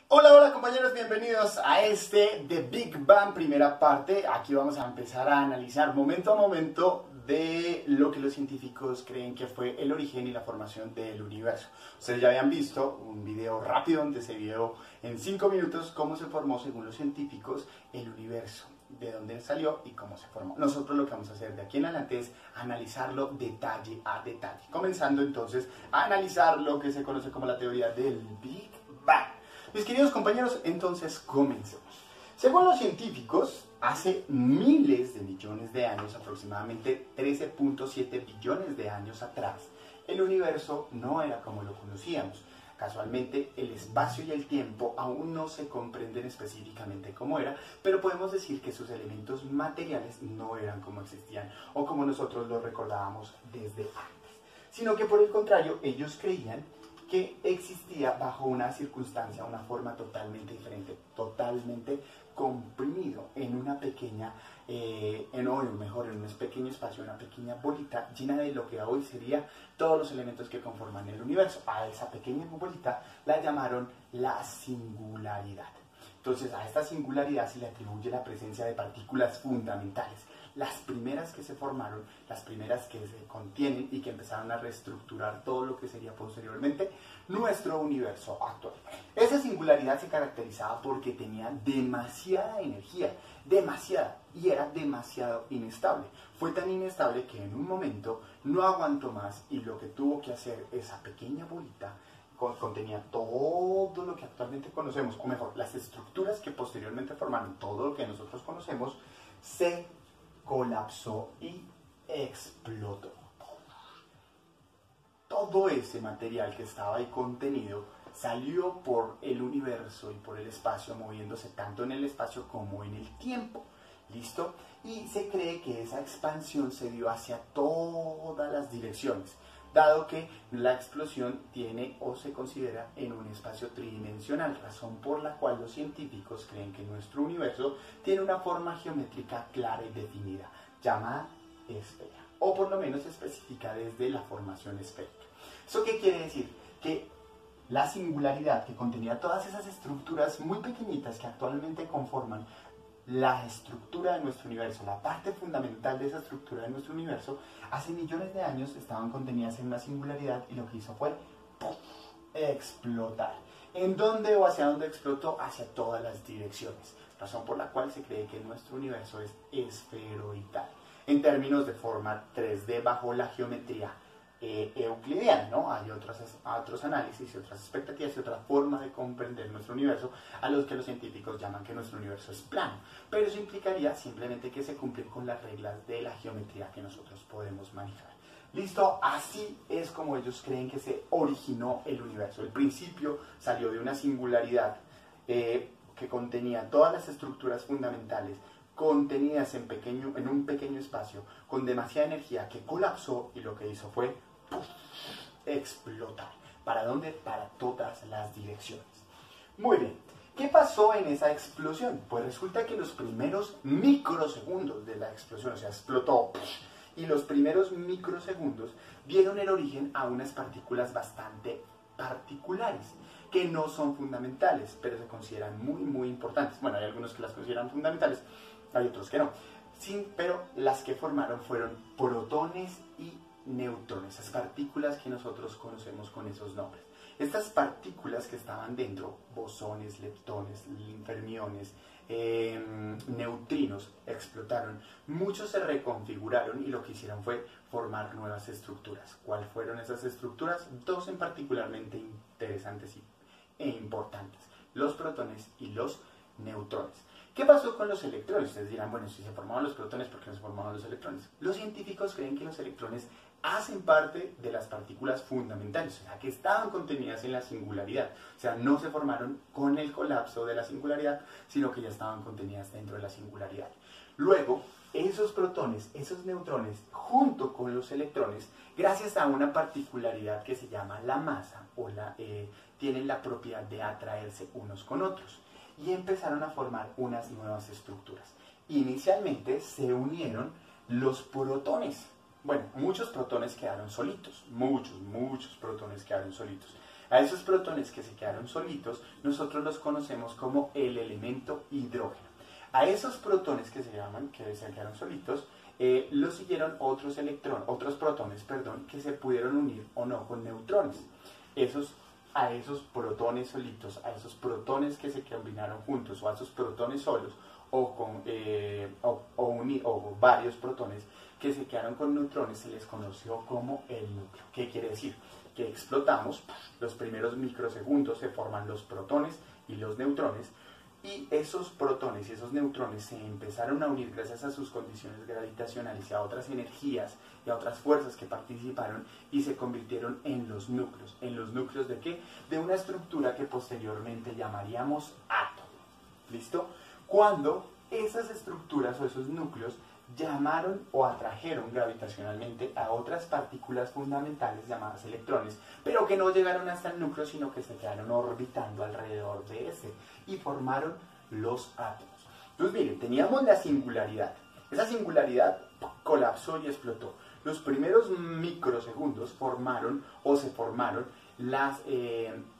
Hola, hola compañeros, bienvenidos a este The Big Bang primera parte. Aquí vamos a empezar a analizar momento a momento de lo que los científicos creen que fue el origen y la formación del universo. Ustedes ya habían visto un video rápido donde se vio en 5 minutos cómo se formó según los científicos el universo, de dónde salió y cómo se formó. Nosotros lo que vamos a hacer de aquí en adelante es analizarlo detalle a detalle, comenzando entonces a analizar lo que se conoce como la teoría del Big Bang. Mis queridos compañeros, entonces comencemos. Según los científicos, hace miles de millones de años, aproximadamente 13.7 billones de años atrás, el universo no era como lo conocíamos. Casualmente, el espacio y el tiempo aún no se comprenden específicamente cómo era, pero podemos decir que sus elementos materiales no eran como existían o como nosotros lo recordábamos desde antes, sino que por el contrario, ellos creían que existía bajo una circunstancia, una forma totalmente diferente, totalmente comprimido en una pequeña, en un pequeño espacio, una pequeña bolita llena de lo que hoy sería todos los elementos que conforman el universo. A esa pequeña bolita la llamaron la singularidad. Entonces a esta singularidad se le atribuye la presencia de partículas fundamentales, las primeras que se formaron, las primeras que se contienen y que empezaron a reestructurar todo lo que sería posteriormente nuestro universo actual. Esa singularidad se caracterizaba porque tenía demasiada energía, demasiada, y era demasiado inestable. Fue tan inestable que en un momento no aguantó más y lo que tuvo que hacer esa pequeña bolita contenía todo lo que actualmente conocemos, o mejor, las estructuras que posteriormente formaron todo lo que nosotros conocemos, se colapsó y explotó. Todo ese material que estaba ahí contenido salió por el universo y por el espacio, moviéndose tanto en el espacio como en el tiempo. ¿Listo? Y se cree que esa expansión se dio hacia todas las direcciones, dado que la explosión tiene o se considera en un espacio tridimensional, razón por la cual los científicos creen que nuestro universo tiene una forma geométrica clara y definida, llamada esfera, o por lo menos específica desde la formación esférica. ¿Eso qué quiere decir? Que la singularidad que contenía todas esas estructuras muy pequeñitas que actualmente conforman la estructura de nuestro universo, la parte fundamental de esa estructura de nuestro universo, hace millones de años estaban contenidas en una singularidad y lo que hizo fue ¡pum!, explotar. ¿En dónde o hacia dónde explotó? Hacia todas las direcciones, razón por la cual se cree que nuestro universo es esferoidal, en términos de forma 3D bajo la geometría euclidiana, ¿no? Hay otros análisis y otras expectativas y otra forma de comprender nuestro universo a los que los científicos llaman que nuestro universo es plano, pero eso implicaría simplemente que se cumplen con las reglas de la geometría que nosotros podemos manejar. Listo, así es como ellos creen que se originó el universo. El principio salió de una singularidad que contenía todas las estructuras fundamentales contenidas en un pequeño espacio con demasiada energía que colapsó y lo que hizo fue ¡puf!, explotar. ¿Para dónde? Para todas las direcciones. Muy bien, ¿qué pasó en esa explosión? Pues resulta que los primeros microsegundos de la explosión, o sea, explotó, y los primeros microsegundos dieron el origen a unas partículas bastante particulares, que no son fundamentales, pero se consideran muy importantes. Bueno, hay algunos que las consideran fundamentales, hay otros que no. Sí, pero las que formaron fueron protones y neutrones, esas partículas que nosotros conocemos con esos nombres. Estas partículas que estaban dentro, bosones, leptones, fermiones, neutrinos, explotaron. Muchos se reconfiguraron y lo que hicieron fue formar nuevas estructuras. ¿Cuáles fueron esas estructuras? Dos en particularmente interesantes e importantes: los protones y los neutrones. ¿Qué pasó con los electrones? Ustedes dirán, bueno, si se formaban los protones, ¿por qué no se formaban los electrones? Los científicos creen que los electrones hacen parte de las partículas fundamentales, o sea, que estaban contenidas en la singularidad. O sea, no se formaron con el colapso de la singularidad, sino que ya estaban contenidas dentro de la singularidad. Luego, esos protones, esos neutrones, junto con los electrones, gracias a una particularidad que se llama la masa, tienen la propiedad de atraerse unos con otros, y empezaron a formar unas nuevas estructuras. Inicialmente se unieron los protones. Bueno, muchos protones quedaron solitos, muchos protones quedaron solitos. A esos protones que se quedaron solitos, nosotros los conocemos como el elemento hidrógeno. A esos protones que se quedaron solitos, los siguieron otros protones, que se pudieron unir o no con neutrones. A esos protones solitos, a esos protones que se combinaron juntos, o a esos protones solos, o varios protones que se quedaron con neutrones, se les conoció como el núcleo. ¿Qué quiere decir? Que explotamos, los primeros microsegundos se forman los protones y los neutrones, y esos protones y esos neutrones se empezaron a unir gracias a sus condiciones gravitacionales y a otras energías y a otras fuerzas que participaron, y se convirtieron en los núcleos. ¿En los núcleos de qué? De una estructura que posteriormente llamaríamos átomo. ¿Listo? Cuando esas estructuras o esos núcleos llamaron o atrajeron gravitacionalmente a otras partículas fundamentales llamadas electrones, pero que no llegaron hasta el núcleo, sino que se quedaron orbitando alrededor de ese, y formaron los átomos. Entonces miren, teníamos la singularidad. Esa singularidad colapsó y explotó. Los primeros microsegundos se formaron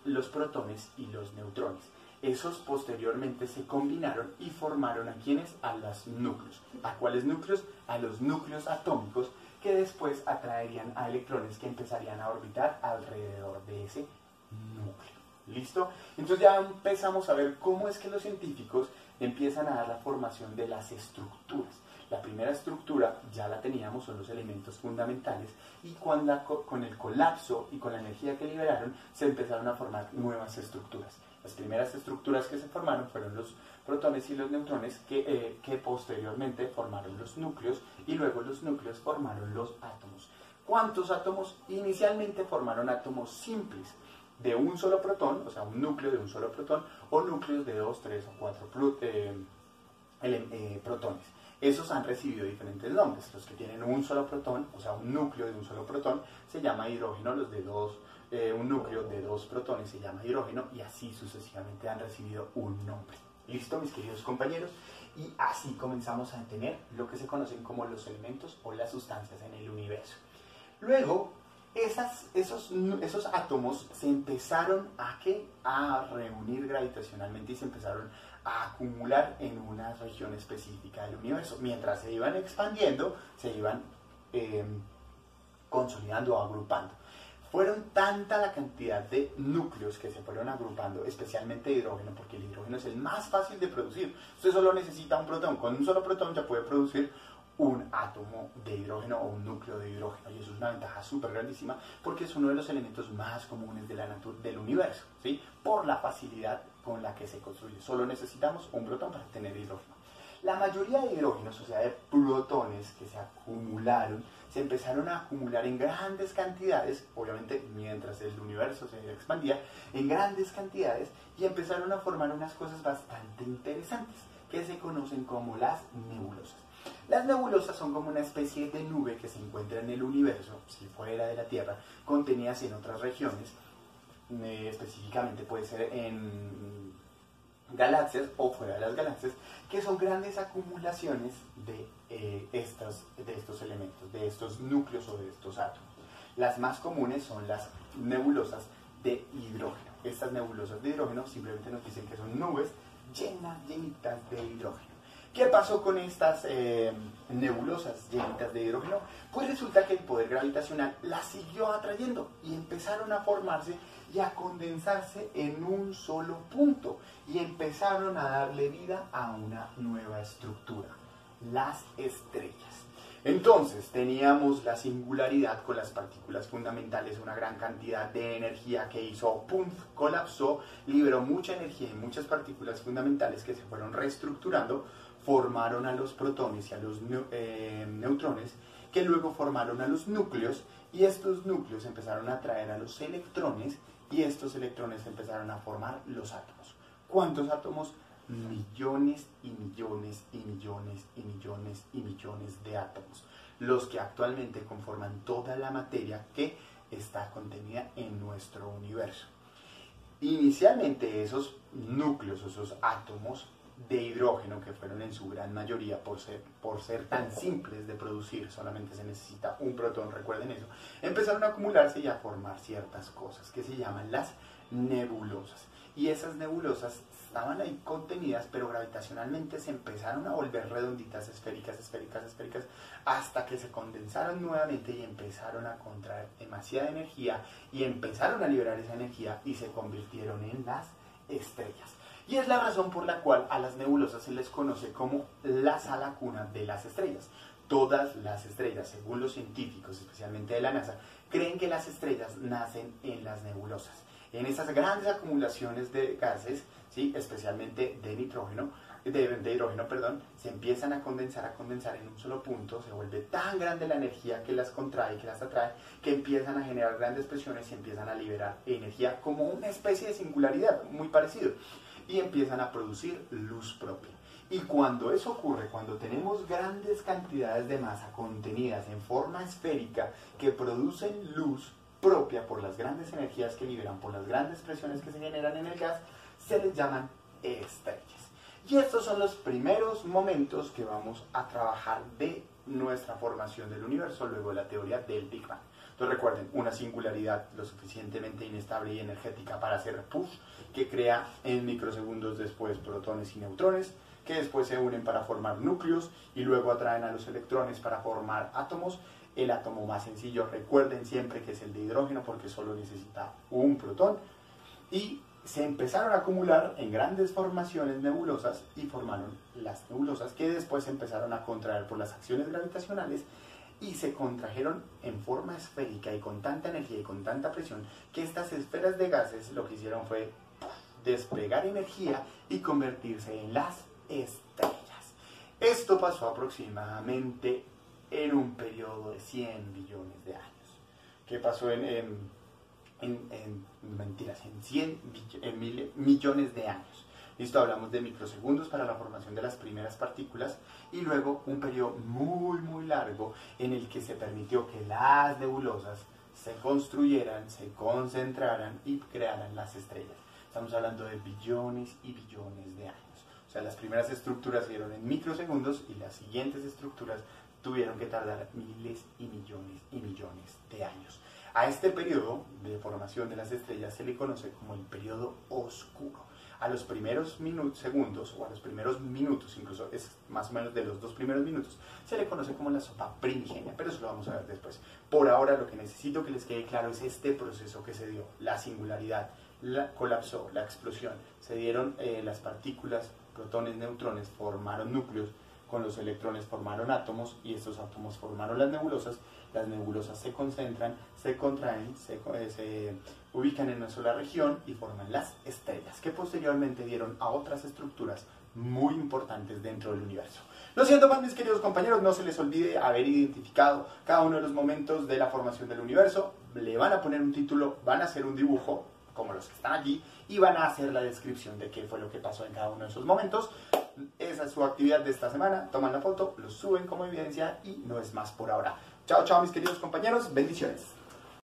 los protones y los neutrones. Esos posteriormente se combinaron y formaron ¿a quiénes? A los núcleos. ¿A cuáles núcleos? A los núcleos atómicos, que después atraerían a electrones que empezarían a orbitar alrededor de ese núcleo. ¿Listo? Entonces ya empezamos a ver cómo es que los científicos empiezan a dar la formación de las estructuras. La primera estructura ya la teníamos, son los elementos fundamentales, y con el colapso y con la energía que liberaron, se empezaron a formar nuevas estructuras. Las primeras estructuras que se formaron fueron los protones y los neutrones, que posteriormente formaron los núcleos, y luego los núcleos formaron los átomos. ¿Cuántos átomos? Inicialmente formaron átomos simples de un solo protón, o sea, un núcleo de un solo protón, o núcleos de 2, 3 o 4 protones. Esos han recibido diferentes nombres. Los que tienen un solo protón, o sea, un núcleo de un solo protón, se llama hidrógeno. Los de un núcleo de 2 protones se llama hidrógeno, y así sucesivamente han recibido un nombre. ¿Listo, mis queridos compañeros? Y así comenzamos a tener lo que se conocen como los elementos o las sustancias en el universo. Luego, esos átomos se empezaron a reunir gravitacionalmente, y se empezaron a acumular en una región específica del universo. Mientras se iban expandiendo, se iban consolidando o agrupando. Fueron tanta la cantidad de núcleos que se fueron agrupando, especialmente de hidrógeno, porque el hidrógeno es el más fácil de producir. Usted solo necesita un protón. Con un solo protón ya puede producir un átomo de hidrógeno o un núcleo de hidrógeno, y eso es una ventaja súper grandísima, porque es uno de los elementos más comunes del universo, ¿sí? Por la facilidad con la que se construye. Solo necesitamos un protón para tener hidrógeno. La mayoría de hidrógenos, o sea, de protones que se acumularon, se empezaron a acumular en grandes cantidades, obviamente mientras el universo se expandía, en grandes cantidades, y empezaron a formar unas cosas bastante interesantes, que se conocen como las nebulosas. Las nebulosas son como una especie de nube que se encuentra en el universo, si fuera de la Tierra, contenidas en otras regiones, específicamente puede ser en galaxias o fuera de las galaxias, que son grandes acumulaciones de estos elementos, de estos núcleos o de estos átomos. Las más comunes son las nebulosas de hidrógeno. Estas nebulosas de hidrógeno simplemente nos dicen que son nubes llenitas de hidrógeno. ¿Qué pasó con estas nebulosas llenitas de hidrógeno? Pues resulta que el poder gravitacional las siguió atrayendo, y empezaron a formarse y a condensarse en un solo punto, y empezaron a darle vida a una nueva estructura, las estrellas. Entonces teníamos la singularidad con las partículas fundamentales, una gran cantidad de energía que hizo ¡pum!, colapsó, liberó mucha energía y muchas partículas fundamentales que se fueron reestructurando, formaron a los protones y a los neutrones, que luego formaron a los núcleos, y estos núcleos empezaron a atraer a los electrones, y estos electrones empezaron a formar los átomos. ¿Cuántos átomos? Millones y millones y millones y millones y millones de átomos, los que actualmente conforman toda la materia que está contenida en nuestro universo. Inicialmente esos núcleos, esos átomos, de hidrógeno, que fueron en su gran mayoría por ser tan simples de producir, solamente se necesita un protón, recuerden eso, empezaron a acumularse y a formar ciertas cosas que se llaman las nebulosas. Y esas nebulosas estaban ahí contenidas, pero gravitacionalmente se empezaron a volver redonditas, esféricas, hasta que se condensaron nuevamente y empezaron a contraer demasiada energía y empezaron a liberar esa energía y se convirtieron en las estrellas. Y es la razón por la cual a las nebulosas se les conoce como la sala cuna de las estrellas. Todas las estrellas, según los científicos, especialmente de la NASA, creen que las estrellas nacen en las nebulosas. En esas grandes acumulaciones de gases, ¿sí?, especialmente de hidrógeno, se empiezan a condensar en un solo punto, se vuelve tan grande la energía que las contrae, que las atrae, que empiezan a generar grandes presiones y empiezan a liberar energía como una especie de singularidad, muy parecido, y empiezan a producir luz propia. Y cuando eso ocurre, cuando tenemos grandes cantidades de masa contenidas en forma esférica que producen luz propia por las grandes energías que liberan, por las grandes presiones que se generan en el gas, se les llaman estrellas. Y estos son los primeros momentos que vamos a trabajar de nuestra formación del universo, luego de la teoría del Big Bang. Entonces recuerden, una singularidad lo suficientemente inestable y energética para hacer push, que crea en microsegundos después protones y neutrones, que después se unen para formar núcleos y luego atraen a los electrones para formar átomos. El átomo más sencillo, recuerden siempre que es el de hidrógeno, porque solo necesita un protón, y se empezaron a acumular en grandes formaciones nebulosas y formaron las nebulosas, que después se empezaron a contraer por las acciones gravitacionales y se contrajeron en forma esférica y con tanta energía y con tanta presión que estas esferas de gases lo que hicieron fue despegar energía y convertirse en las estrellas. Esto pasó aproximadamente en un periodo de 100 billones de años. ¿Qué pasó en 100 millones de años? Listo, hablamos de microsegundos para la formación de las primeras partículas y luego un periodo muy largo en el que se permitió que las nebulosas se construyeran, se concentraran y crearan las estrellas. Estamos hablando de billones y billones de años. O sea, las primeras estructuras se dieron en microsegundos y las siguientes estructuras tuvieron que tardar miles y millones de años. A este periodo de formación de las estrellas se le conoce como el periodo oscuro. A los primeros segundos, o a los primeros minutos, incluso es más o menos de los 2 primeros minutos, se le conoce como la sopa primigenia, pero eso lo vamos a ver después. Por ahora lo que necesito que les quede claro es este proceso que se dio, la singularidad, colapsó, la explosión, se dieron las partículas, protones, neutrones, formaron núcleos, con los electrones formaron átomos y estos átomos formaron las nebulosas se concentran, se contraen, se ubican en una sola región y forman las estrellas, que posteriormente dieron a otras estructuras muy importantes dentro del universo. Lo siento más, mis queridos compañeros, no se les olvide haber identificado cada uno de los momentos de la formación del universo, le van a poner un título, van a hacer un dibujo, como los que están allí, y van a hacer la descripción de qué fue lo que pasó en cada uno de esos momentos. Esa es su actividad de esta semana, toman la foto, lo suben como evidencia y no es más por ahora. Chao, chao mis queridos compañeros, bendiciones.